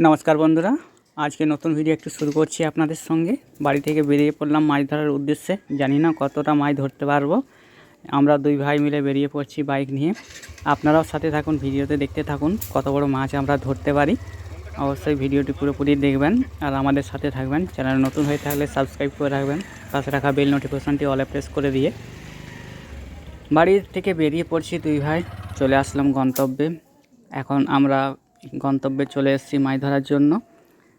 নমস্কার বন্ধুরা, আজকে নতুন ভিডিও একটু শুরু করছি আপনাদের সঙ্গে। বাড়ি থেকে বেরিয়ে পড়লাম মাছ ধরার উদ্দেশ্যে। জানি না কতটা মাছ ধরতে পারবো। আমরা দুই ভাই মিলে বেরিয়ে পড়ছি বাইক নিয়ে। আপনারাও সাথে থাকুন, ভিডিওতে দেখতে থাকুন কত বড় মাছ আমরা ধরতে পারি। অবশ্যই ভিডিওটি পুরোপুরি দেখবেন আর আমাদের সাথে থাকবেন। চ্যানেল নতুন হয়ে থাকলে সাবস্ক্রাইব করে রাখবেন, পাশে রাখা বেল নোটিফিকেশনটি অলে প্রেস করে দিয়ে বাড়ি থেকে বেরিয়ে পড়ছি দুই ভাই। চলে আসলাম গন্তব্যে। এখন আমরা গন্তব্যে চলে এসেছি মাছ ধরার জন্য।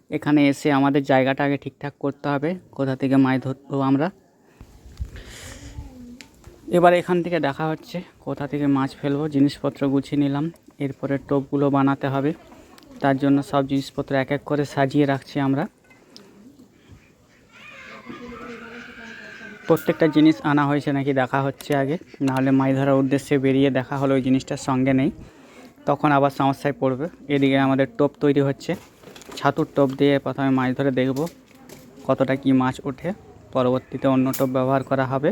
এখানে এসে আমাদের জায়গাটা আগে ঠিকঠাক করতে হবে, কোথা থেকে মাছ ধরবো আমরা। এবার এখান থেকে দেখা হচ্ছে কোথা থেকে মাছ ফেলবো। জিনিসপত্র গুছিয়ে নিলাম, এরপরে টোপগুলো বানাতে হবে। তার জন্য সব জিনিসপত্র এক এক করে সাজিয়ে রাখছি আমরা। প্রত্যেকটা জিনিস আনা হয়েছে নাকি দেখা হচ্ছে আগে, নাহলে মাছ ধরার উদ্দেশ্যে বেরিয়ে দেখা হলো ওই জিনিসটার সঙ্গে নেই, তখন আবার সমস্যায় পড়বে। এদিকে আমাদের টোপ তৈরি হচ্ছে। ছাতুর টোপ দিয়ে প্রথমে মাছ ধরে দেখব কতটা কি মাছ ওঠে, পরবর্তীতে অন্য টোপ ব্যবহার করা হবে।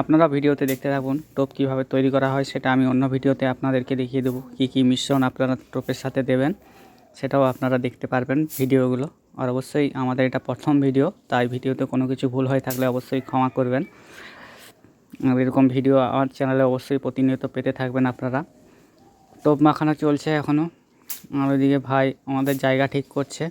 আপনারা ভিডিওতে দেখতে থাকুন টোপ কীভাবে তৈরি করা হয়, সেটা আমি অন্য ভিডিওতে আপনাদেরকে দেখিয়ে দেবো। কী কী মিশ্রণ আপনারা টোপের সাথে দেবেন সেটাও আপনারা দেখতে পারবেন ভিডিওগুলো। আর অবশ্যই আমাদের এটা প্রথম ভিডিও, তাই ভিডিওতে কোনো কিছু ভুল হয়ে থাকলে অবশ্যই ক্ষমা করবেন। এরকম ভিডিও আমার চ্যানেলে অবশ্যই প্রতিনিয়ত পেতে থাকবেন আপনারা। টোপ মাখানো চলছে এখনও। আর ওইদিকে ভাই আমাদের জায়গা ঠিক করছে।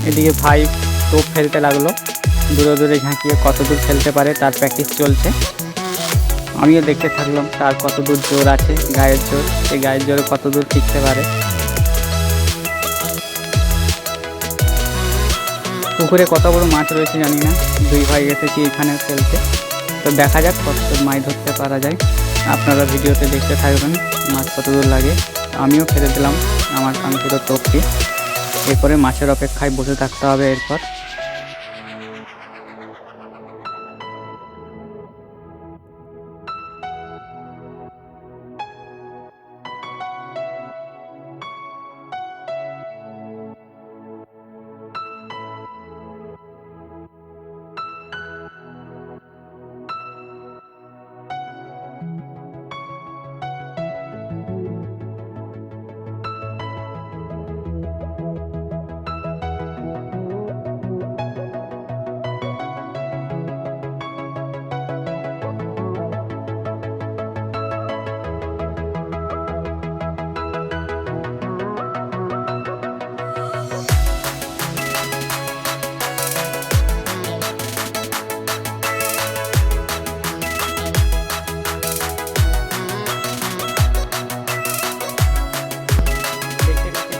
এদিকে ভাই টোপ ফেলতে লাগলো, দূরে দূরে ঝাঁকিয়ে কত দূর ফেলতে পারে তার প্র্যাকটিস চলছে। আমিও দেখতে থাকলাম তার কত দূর জোর আছে, গায়ের জোর, সেই গায়ের জোরে কত দূর টিকতে পারে। পুকুরে কত বড় মাছ রয়েছে জানি না, দুই ভাই এসেছি এখানে ফেলতে। তো দেখা যাক কত মাছ ধরতে পারা যায়। আপনারা ভিডিওতে দেখতে থাকবেন মাছ কত দূর লাগে। আমিও ফেলে দিলাম আমার কাঙ্ক্ষিত টোপটি। এরপরে মাছের অপেক্ষায় বসে থাকতে হবে। এরপর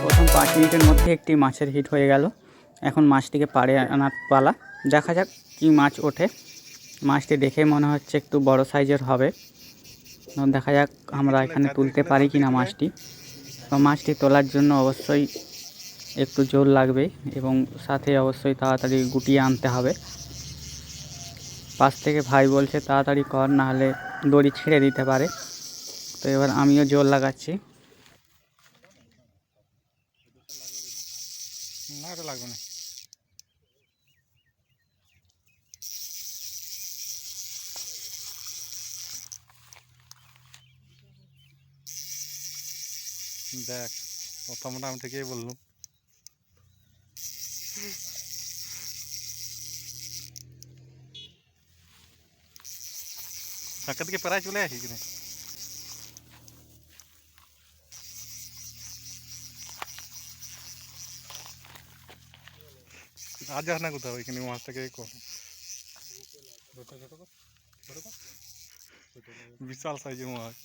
প্রথম 5 মিনিটের মধ্যে একটি মাছের হিট হয়ে গেল। এখন মাছটিকে পাড়ে আনার পালা। দেখা যাক কি মাছ ওঠে। মাছটি দেখে মনে হচ্ছে একটু বড় সাইজের হবে। দেখা যাক আমরা এখানে তুলতে পারি কিনা মাছটি। তো মাছটি তোলার জন্য অবশ্যই একটু জোর লাগবে এবং সাথে অবশ্যই তাড়াতাড়ি গুটিয়ে আনতে হবে। পাশ থেকে ভাই বলছে তাড়াতাড়ি কর, না হলে দড়ি ছেড়ে দিতে পারে। তো এবার আমিও জোর লাগাচ্ছি। না এটা লাগবে না। দেখ প্রথমটা আমি ঠিকই বললাম। ফাঁকা দিকে প্রায় চলে আসি কিনে আজ যাস না কোথাও, এখানে মাছটাকে কর। বিশাল সাইজের মাছ।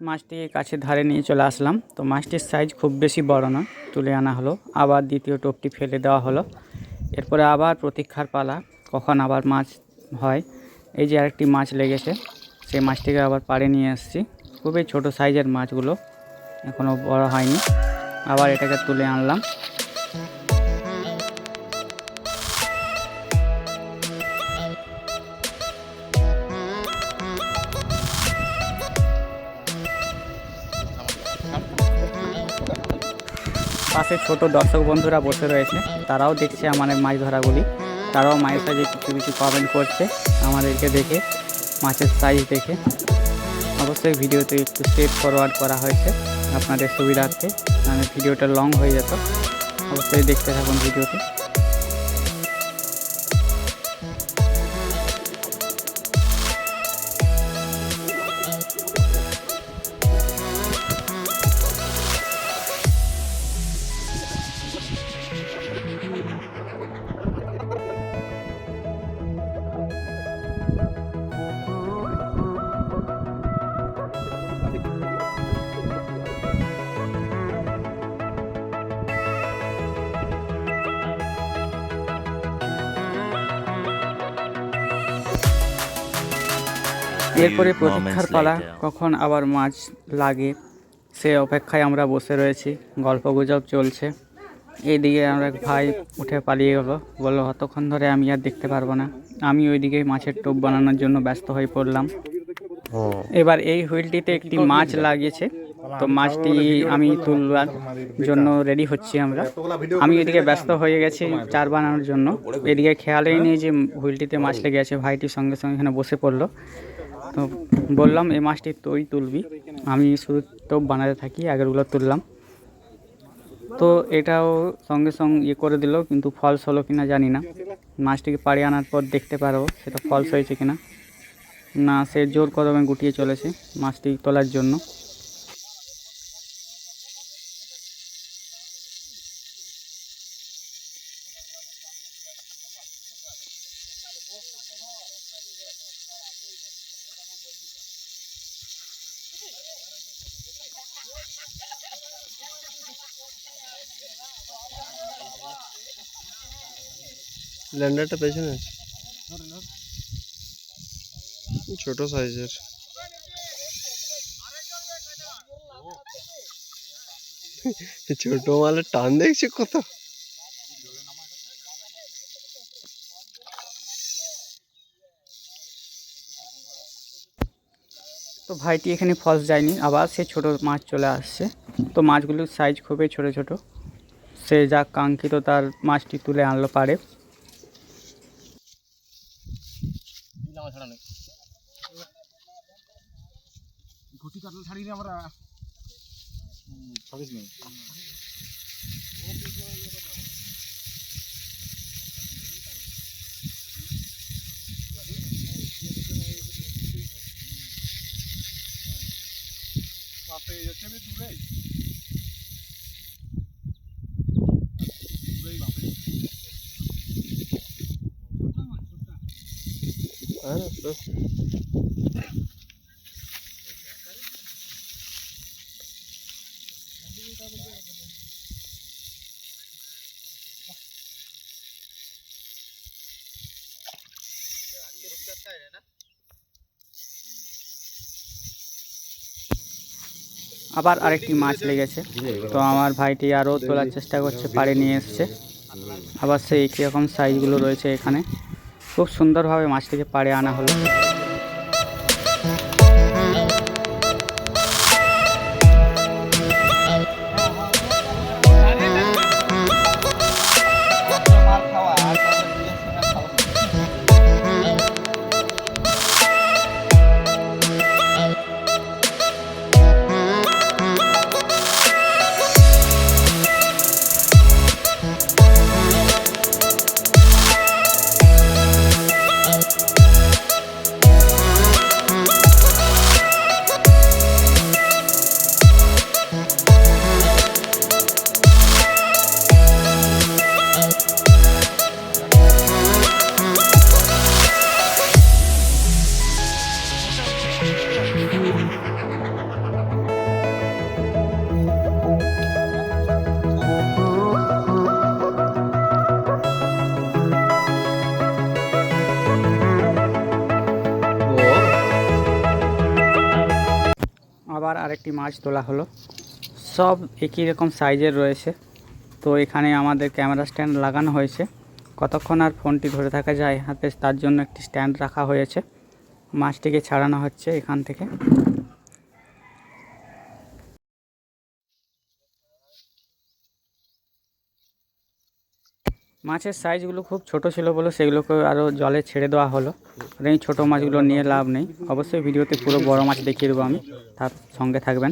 মাছটিকে কাছে ধারে নিয়ে চলে আসলাম। তো মাছটির সাইজ খুব বেশি বড় নয়, তুলে আনা হলো। আবার দ্বিতীয় টোপটি ফেলে দেওয়া হলো। এরপরে আবার প্রতীক্ষার পালা, কখন আবার মাছ হয়। এই যে আরেকটি মাছ লেগেছে, সেই মাছটিকে আবার পাড়ে নিয়ে আসছি। খুবই ছোট সাইজের মাছগুলো, এখনও বড় হয়নি। আবার এটাকে তুলে আনলাম। পাশে ছোট দর্শক বন্ধুরা বসে রয়েছে, তারাও দেখছে আমাদের মাছ ধরাগুলি। তারাও মায়ের সাইজে কিছু কিছু কমেন্ট করছে আমাদেরকে দেখে, মাছের সাইজ দেখে। অবশ্যই ভিডিওতে একটু স্টেপ ফরওয়ার্ড করা হয়েছে আপনাদের সুবিধার্থে, মানে ভিডিওটা লং হয়ে যেত। অবশ্যই দেখতে থাকুন ভিডিওটি। এরপরে প্রতীক্ষার পালা, কখন আবার মাছ লাগে সে অপেক্ষায় আমরা বসে রয়েছি। গল্পগুজব চলছে। এইদিকে আমরা ভাই উঠে পালিয়ে গেলো, বললো অতক্ষণ ধরে আমি আর দেখতে পারবো না। আমি ওইদিকে মাছের টোপ বানানোর জন্য ব্যস্ত হয়ে পড়লাম। এবার এই হুইলটিতে একটি মাছ লাগিয়েছে, তো মাছটি আমি তুলবার জন্য রেডি হচ্ছি আমরা। আমি এদিকে ব্যস্ত হয়ে গেছি চার বানানোর জন্য, এদিকে খেয়ালেই নেই যে হুইলটিতে মাছ লেগে আছে। ভাইটির সঙ্গে সঙ্গে এখানে বসে পড়লো। তো বললাম এই মাছটি তুই তুলবি, আমি শুধু টোপ বানাতে থাকি, আগেরগুলো তুললাম। তো এটাও সঙ্গে সঙ্গে ইয়ে করে দিল, কিন্তু ফলস হলো কিনা জানি না। মাছটিকে পাড়ে আনার পর দেখতে পারবো সেটা ফলস হয়েছে কিনা। না, সে জোর কদমে গুটিয়ে চলেছে মাছটি তোলার জন্য। ল্যান্ডারটা পেছনে আছে, ছোট সাইজের। ছোট মালের টান দেখছি কত। তো ভাইটি এখানে ফলস যায়নি, আবার সে ছোট মাছ চলে আসছে। তো মাছগুলোর সাইজ খুবই ছোট ছোট। সে যা কাঙ্ক্ষিত তার মাছটি তুলে আনলো পাড়ে। ঘুটি কাটলে ছাড়িয়ে আমরা ছাড়িস নি। বাপে যাচ্ছে আমি দূরেই দূরেই বাপে। আবার আরেকটি মাছ লেগেছে, তো আমার ভাইটি আরও তোলার চেষ্টা করছে, পাড়ে নিয়ে এসছে। আবার সেই একই রকম সাইজগুলো রয়েছে এখানে। খুব সুন্দরভাবে মাছটিকে পাড়ে আনা হলো। আবার আরেকটি মাছ তোলা হলো। সব একই রকম সাইজের রয়েছে। তো এখানে আমাদের ক্যামেরা স্ট্যান্ড লাগানো হয়েছে। কতক্ষণ আর ফোনটি ধরে থাকা যায় হাতে, তার জন্য একটি স্ট্যান্ড রাখা হয়েছে। মাছটিকে ছাড়ানো হচ্ছে এখান থেকে। মাছের সাইজগুলো খুব ছোট ছিল বলে সেগুলোকে আরও জলে ছেড়ে দেওয়া হলো। আর এই ছোটো মাছগুলো নিয়ে লাভ নেই। অবশ্যই ভিডিওতে পুরো বড় মাছ দেখিয়ে দেবো আমি, তার সঙ্গে থাকবেন।